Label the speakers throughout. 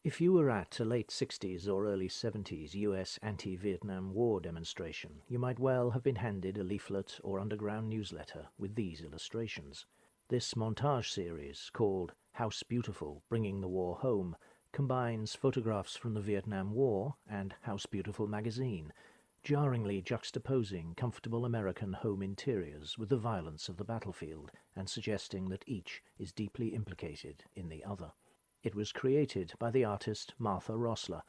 Speaker 1: If you were at a late 60s or early 70s US anti-Vietnam War demonstration, you might well have been handed a leaflet or underground newsletter with these illustrations. This montage series, called House Beautiful, Bringing the War Home, combines photographs from the Vietnam War and House Beautiful magazine, jarringly juxtaposing comfortable American home interiors with the violence of the battlefield and suggesting that each is deeply implicated in the other. It was created by the artist Martha Rosler,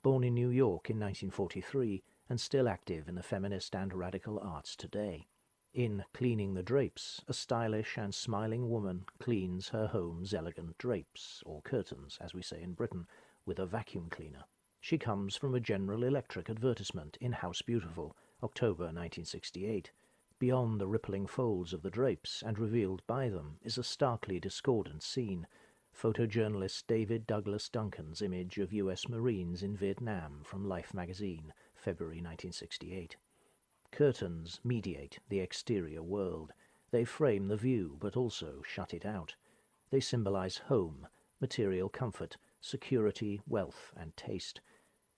Speaker 1: born in New York in 1943 and still active in the feminist and radical arts today. In Cleaning the Drapes, a stylish and smiling woman cleans her home's elegant drapes, or curtains, as we say in Britain, with a vacuum cleaner. She comes from a General Electric advertisement in House Beautiful, October 1968. Beyond the rippling folds of the drapes and revealed by them is a starkly discordant scene. Photojournalist David Douglas Duncan's image of U.S. Marines in Vietnam from Life magazine, February 1968. Curtains mediate the exterior world. They frame the view, but also shut it out. They symbolize home, material comfort, security, wealth, and taste.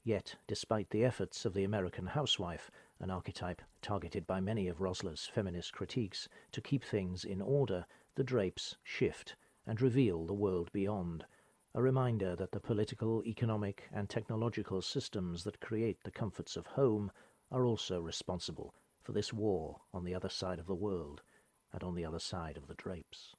Speaker 1: Yet, despite the efforts of the American housewife, an archetype targeted by many of Rosler's feminist critiques, to keep things in order, the drapes shift and reveal the world beyond, a reminder that the political, economic, and technological systems that create the comforts of home are also responsible for this war on the other side of the world and on the other side of the drapes.